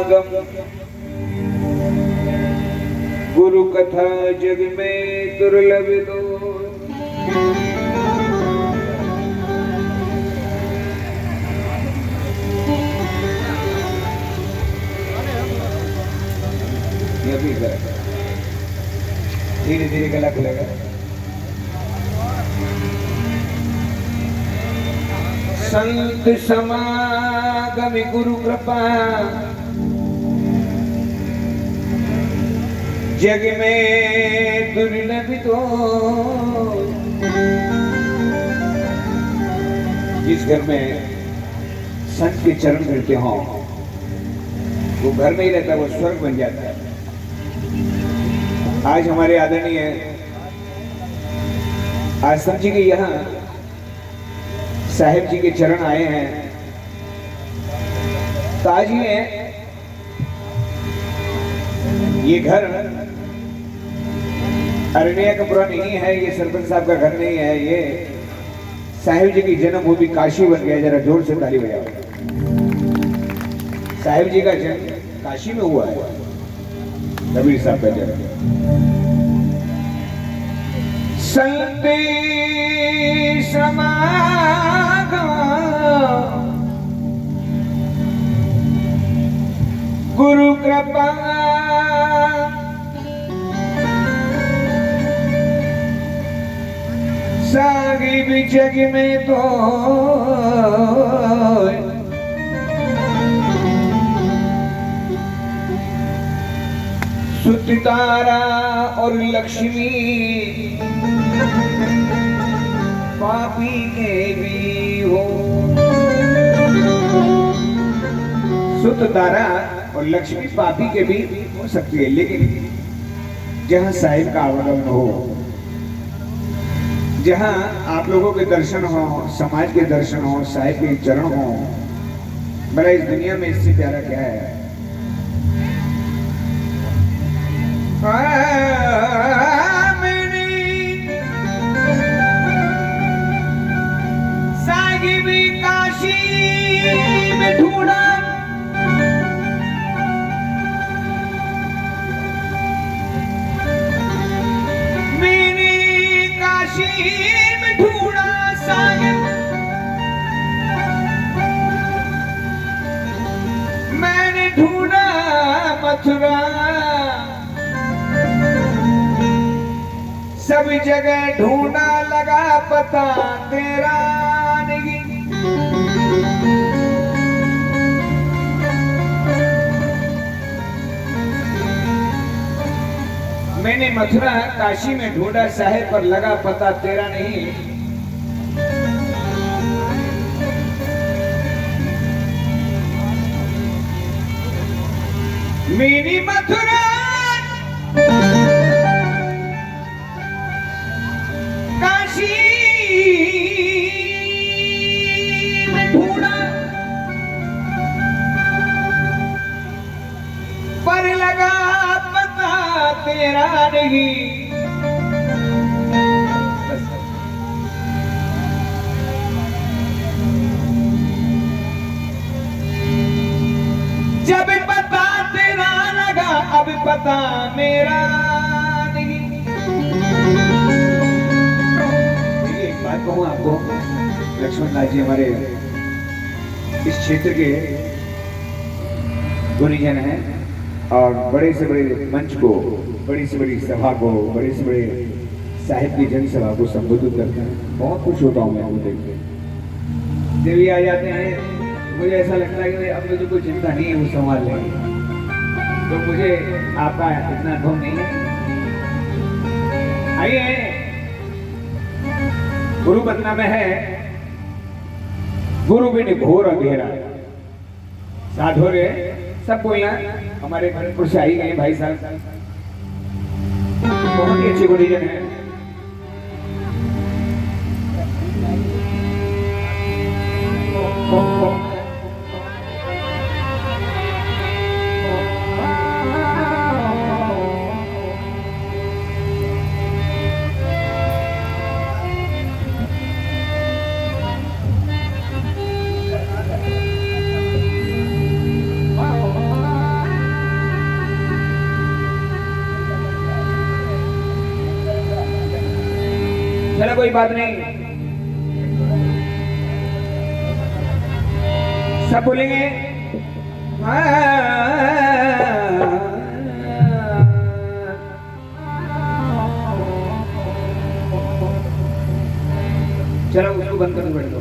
समागम गुरु कथा जग में दुर्लभ दो। धीरे धीरे गला खुलेगा। संत समागम गुरु कृपा जग में दुर्लभ दो। जिस घर में संत के चरण मिलते हों वो घर नहीं रहता, वो स्वर्ग बन जाता है। आज हमारे आदरणीय आश्रम जी के यहाँ साहिब जी के चरण आए हैं। तो आज ये घर अरनियापुरा नहीं है, ये सरपंच साहब का घर नहीं है, ये साहिब जी की जन्मभूमि काशी बन गया। जरा जोर से ताली बजाओ। साहिब जी का जन्म काशी में हुआ है, कबीर साहब का जन्म। संत समागम गुरु कृपा साहिब जग में तो सुत तारा और लक्ष्मी पापी के भी हो। सुत तारा और लक्ष्मी पापी के भी हो सकती है, लेकिन जहां साहिब का आवागमन हो, जहां आप लोगों के दर्शन हो, समाज के दर्शन हो, साहिब के चरण हो, भला इस दुनिया में इससे प्यारा क्या है। साहिबी काशी में ढूंढा, मैंने काशी में ढूंढा साहिब, मैंने ढूंढा मथुरा, सब जगह ढूंढा लगा पता तेरा नहीं। मैंने मथुरा काशी में ढूंढा साहिब, पर लगा पता तेरा नहीं। मेरी मथुरा काशी में ढूंढा, पर लगा पता तेरा नहीं। जब पता तेरा लगा, अब पता मेरा नहीं। एक बात कहूं आपको, लक्ष्मण लाल जी हमारे इस क्षेत्र के गुणीजन हैं और बड़े से बड़े मंच को, बड़ी से बड़ी सभा को, बड़े से बड़े साहिब की जनसभा को संबोधित करते हैं। बहुत खुश होता हूँ मैं उनको देख के। जब ये आ जाते हैं मुझे ऐसा लगता है कि अब मुझे कोई चिंता नहीं है, वो संभाल लेंगे। तो मुझे आपका इतना अनुभव नहीं है। आइए, गुरु बदना में है गुरु बिन घोर अंधेरा। साधो रे सब बोलना। हमारे भरतपुर से आई गए भाई साहब, बहुत ही अच्छे गुरुजन है। कोई बात नहीं, सब बोलेंगे चलो उसको बंद कर दो, बैठ दो।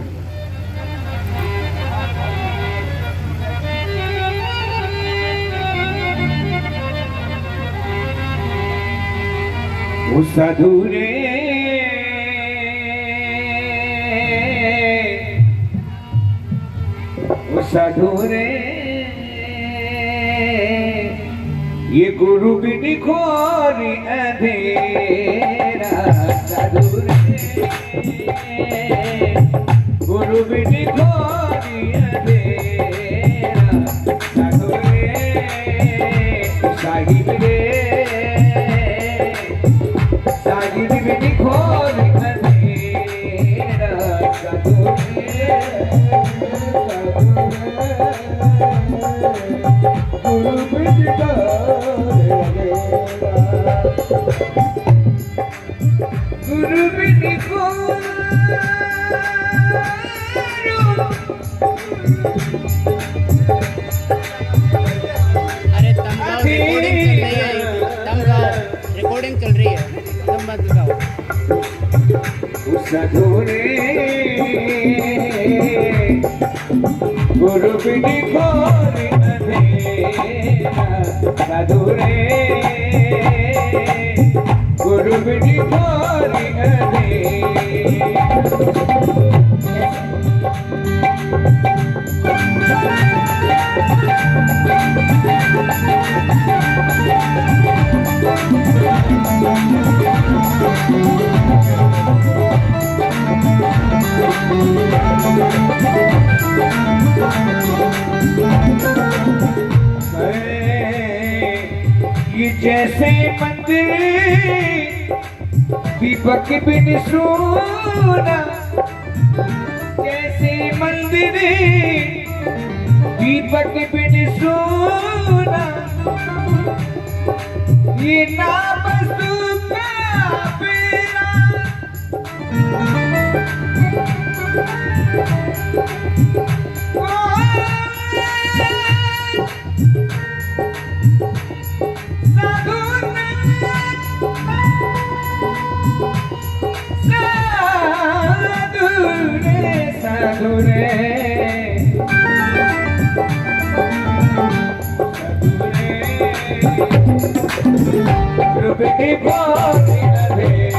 उस अधूरे उस अधूरे ये गुरु बिन घोर अंधेरा, अधूरे गुरु बिन घोर अंधेरा, अधूरे साहिब रे साहिब बिन घोर अंधेरा, अधूरे गुरु बिन गुरु बिन अरे तुम गाओ, रिकॉर्डिंग चल रही है, तुम मत गाओ। उस अधूरे गुरु बिन घोर अंधेरा, अधूरे गुरु बिन घोर अंधेरा। ये जैसे मंदिर दीपक बिन सोना, जैसे मंदिर दीपक बिन सोना, ये नाम सुखा बेरा, साधुरे गुरु बिन घोर अंधेरा,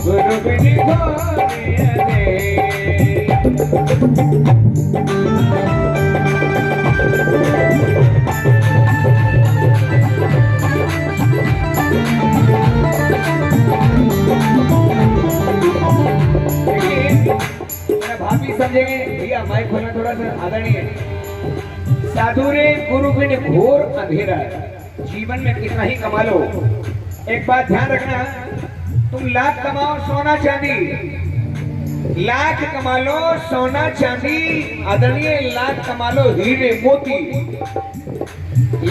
गुरु बिन घोर भाभी समझेंगे भैया, माइक खोलना थोड़ा सा आदरणीय। साधुरे गुरु बिन घोर अंधेरा, जीवन में कितना ही कमा लो, एक बात ध्यान रखना, तुम लाख कमाओ सोना चांदी, लाख कमा लो सोना चांदी, आदरणीय लाख कमा लो हीरे मोती,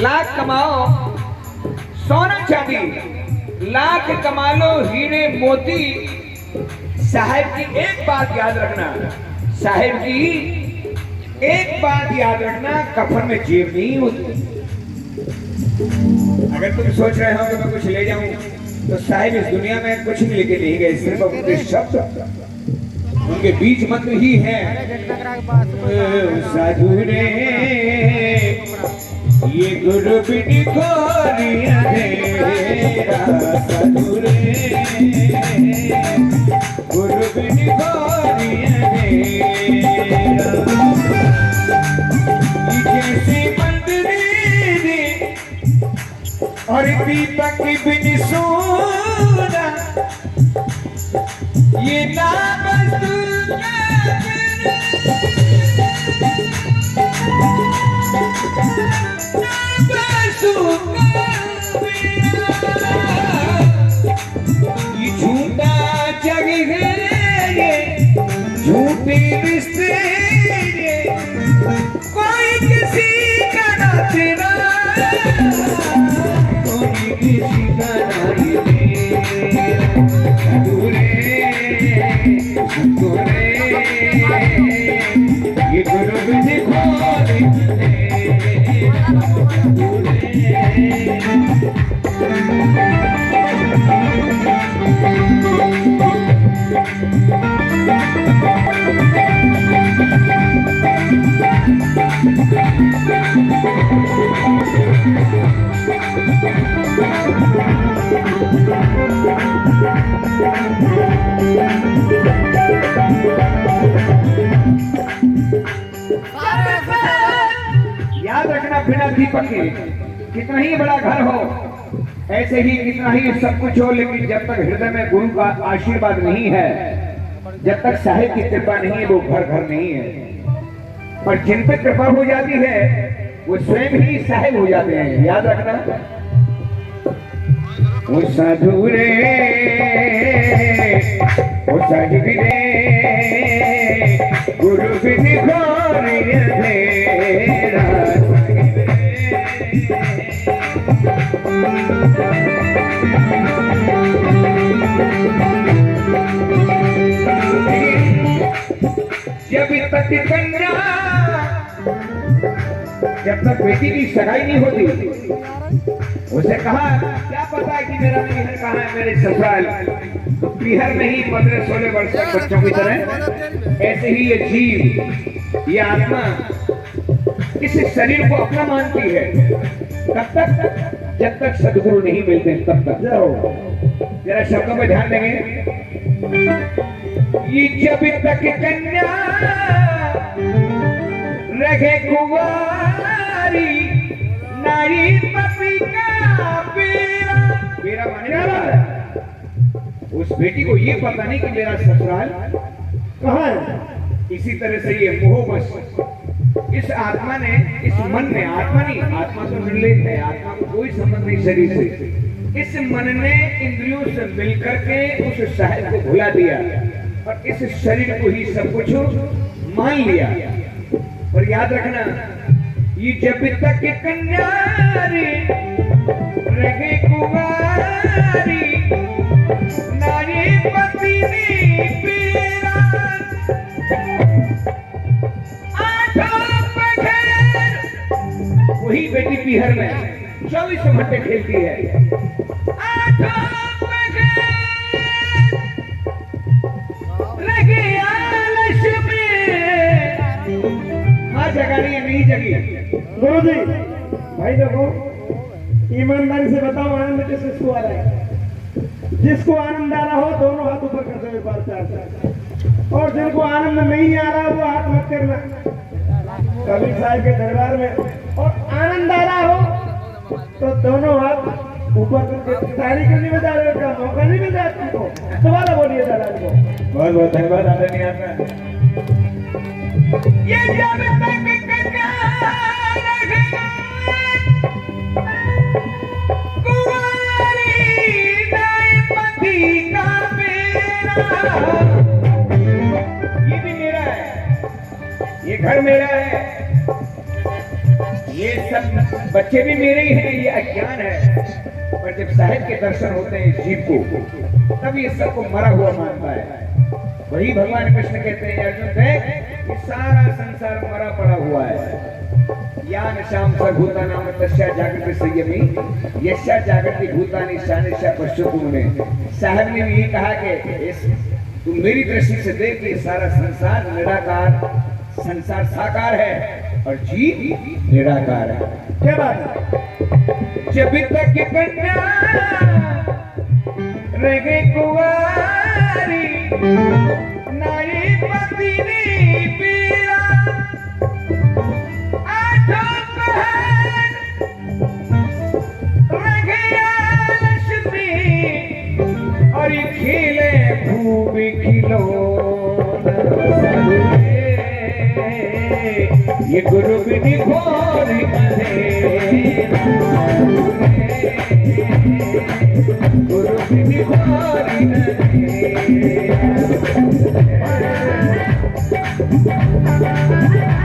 लाख कमाओ सोना चांदी, लाख कमा लो हीरे मोती, साहेब की एक बात याद रखना, साहेब की एक बात याद रखना, कफन में जेब नहीं होती। अगर तुम सोच रहे हो कि मैं कुछ ले जाऊं, तो साहिब इस दुनिया में कुछ नहीं लेके नहीं गए, सिर्फ उनके शब्द, उनके बीच मंत्र ही है। साधु रे ये गुरु बिन घोर अंधेरा, साधु रे गुरु बिन घोर अंधेरा, जैसे मंदिर और दीपक बिन सोना, ये नाम ये झूठा जग है, ये झूठे रिश्ते, कोई किसी का ना तेरा, कोई किसी का ना गोरे ये गुरु विधि खोरी याद रखना, बिना दीपक के कितना ही बड़ा घर हो, ऐसे ही कितना ही सब कुछ हो, लेकिन जब तक हृदय में गुरु का आशीर्वाद नहीं है, जब तक साहिब की कृपा नहीं है, वो घर घर नहीं है। और जिन पे कृपा हो जाती है वो स्वयं ही साहिब हो जाते हैं। याद रखना, वो साधु रे वो साहिब रे गुरु विधि खोरी अंधेरा जब तक कन्या, जब तक बेटी की सगाई नहीं होती, उसे कहा क्या पता है कि मेरा पीहर कहाँ है, मेरे ससुराल। तो पीहर में ही 15-16 वर्ष तक बच्चों की तरह, ऐसे ही ये जीव, ये आत्मा इस शरीर को अपना मानती है। कब तक? जब तक सदगुरु नहीं मिलते तब तक। जरा शब्दों पे ध्यान देंगे। ये जब तक कन्या रहे कुंवारी, नारी पति का बेरा माने जा रहा है। उस बेटी को ये पता नहीं कि मेरा ससुराल कहाँ है। इसी तरह से ये मोहवश इस आत्मा ने, इस मन ने, आत्मा नहीं, आत्मा तो निर्लेप है, आत्मा को कोई संबंध नहीं शरीर से। इस मन ने इंद्रियों से मिलकर के उस साहिब को भुला दिया और इस शरीर को ही सब कुछ मान लिया। और याद रखना, ये जब तक कन्या रहे कुंवारी, नारी पति ने पीरा, वही बेटी पीहर में 24 घंटे खेलती है। माँ जगा रही है, नहीं जगी। गुरु जी, भाई देखो, ईमानदारी से बताओ, आनंद किसको आ रहा है? जिसको आनंद आ रहा हो दोनों हाथ ऊपर करते हुए बात चाहता, और जिनको आनंद नहीं आ रहा वो हाथ मत करना। कबीर साहब के दरबार में और आनंद आ रहा हो तो दोनों हाथ ऊपर करके ताली करने में दादा का मौका नहीं मिल रहा तुमको। दोबारा बोलिए दादा को। बहुत बहुत धन्यवाद आदरणीय आपका। ये जब तक कन्या रहे कुंवारी, नारी पति का बेरा, ये भी मेरा है, ये घर मेरा है, ये सब बच्चे भी मेरे ही हैं। ये अज्ञान है, पर जब साहिब के दर्शन होते हैं इस जीव को, तब ये सबको मरा हुआ मानता है। वही भगवान कृष्ण कहते हैं, अर्जुन देख, ये सारा संसार मरा पड़ा हुआ है। यान शाम भूता नाम तस्या जागृति संयमी यस्या जागृति भूतानि शानिशा पश्यतु मुने। साहब ने भी कहा कि तू मेरी दृष्टि से देख, ये सारा संसार निराकार, संसार साकार है और जीव निराकार है। क्या बात है? जब तक कन्या रहे कुंवारी, नारी पति ने पीरा, आठों पहर रहे आलस में, और ये खेले भूमि खिलौना, ये गुरु विधि खोरी अंधेरा, गुरु विधि खोरी अंधेरा।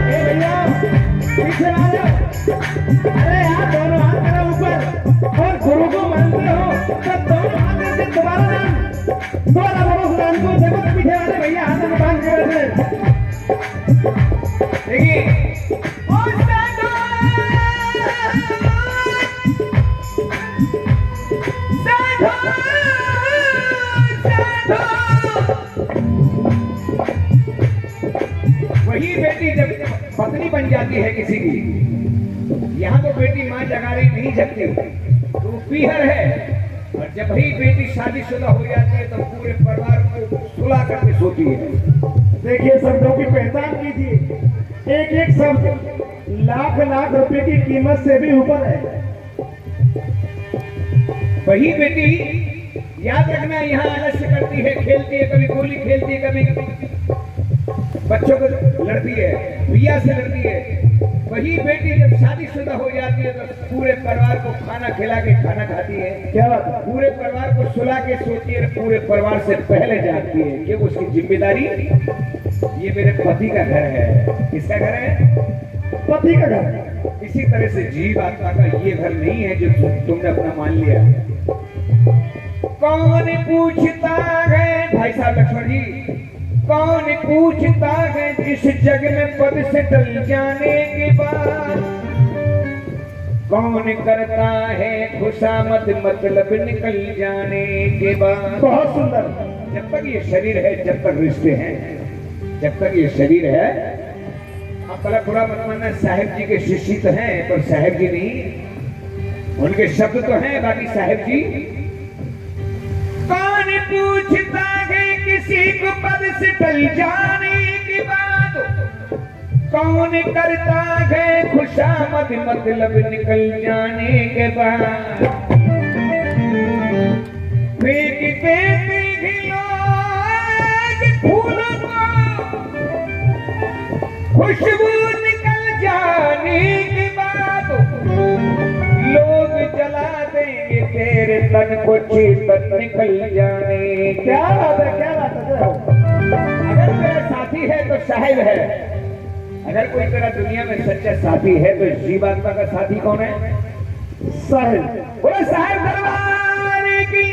भैया पीछे आ जाओ। अरे यार, दोनों हाथ करो ऊपर, और गुरु को मानते हो तो दोनों हाथ करके दोबारा बोलो नाम को। देखो पीछे वाले भैया हाथ देखिए ओ साधु साधु वही बेटी जब पत्नी बन जाती है किसी की, यहाँ तो बेटी माँ जगाड़ी नहीं जगती, तो पीहर है। और जब ही बेटी शादीशुदा हो जाती है तो पूरे परिवार को सुला करके सोती है। देखिए शब्दों की पहचान कीजिए, एक एक शब्द लाख लाख रुपए की कीमत से भी ऊपर है। वही बेटी याद रखना यहाँ आलस्य करती है, खेलती है, कभी गोली खेलती है, कभी बच्चों को लड़ती है, भैया से लड़ती है। वही बेटी जब शादीशुदा हो जाती है तो पूरे परिवार को खाना खिला के खाना खाती है। क्या बात है? पूरे परिवार को सुला के सोती है, पूरे परिवार से पहले जाती है कि उसकी जिम्मेदारी, ये मेरे पति का घर है। किसका घर है? पति का घर। इसी तरह से जीव आत्मा का ये घर नहीं है जो तुमने अपना मान लिया। कौन पूछता है भाई साहब लक्ष्मण जी, कौन पूछता है जिस जग में पद से टल जाने के बाद, कौन करता है खुशामद मतलब निकल जाने के बाद। बहुत सुंदर। जब तक ये शरीर है, जब तक रिश्ते हैं, जब तक ये शरीर है। अब भला बुरा मत मानना, साहिब जी के शिष्य तो हैं पर साहिब जी नहीं, उनके शब्द तो हैं, बाकी साहिब जी। कौन पूछता है किसी को पद से टल जाने की बात, कौन करता है खुशामद मतलब निकल जाने के बाद। फेंक देते लोग फूलों को खुशबू निकल जाने के बाद, लोग जला देंगे तेरे तन को चेतन निकल जाने। क्या बात है, क्या बात है। अगर तेरा साथी है तो साहिब है, अगर कोई तेरा दुनिया में सच्चा साथी है तो जीवात्मा का साथी कौन है? साहिब। बोले साहिब दरबार की।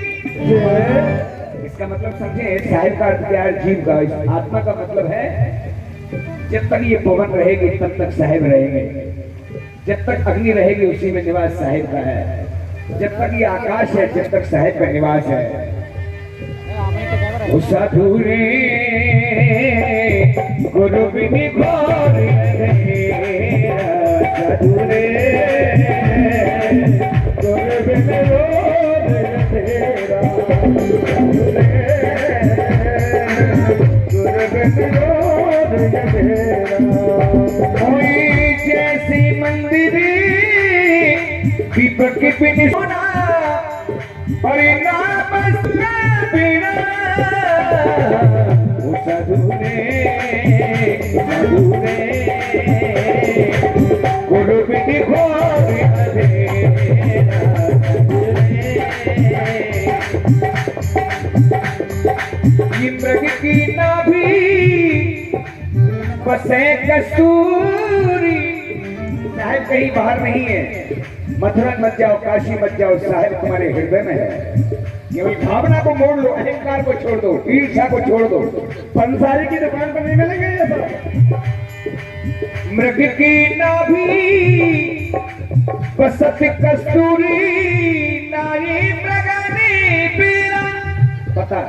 इसका मतलब समझे, साहिब का अर्थ क्या है? जीव का। इस आत्मा का मतलब है जब तक ये पवन रहेगी तब तक साहिब रहेंगे, जब तक अग्नि रहेगी उसी में निवास साहिब का है, जब तक ये आकाश है जब तक साहिब का निवास है। उस साधु रे गुरु बिनि घोर अंधेरा, साधु रे गुरु बिनि घोर अंधेरा, साधु रे गुरु बिनि घोर अंधेरा। कोई जैसी मंदिरी दीपक बिन सोना और नाम बिना, साधु ने गुरु बिन घोर अंधेरा, ये मृग की नाभि बसे कस्तूरी। साहिब कहीं बाहर नहीं है, मथुरा मत जाओ, काशी मत जाओ, साहिब तुम्हारे हृदय में है। केवल भावना को मोड़ लो, अहंकार को छोड़ दो, ईर्ष्या को छोड़ दो। पंसारी की दुकान पर नहीं मिलेंगे ये सब। मृग की नाभि बसत कस्तूरी, नारी मृगनी पीरा। पता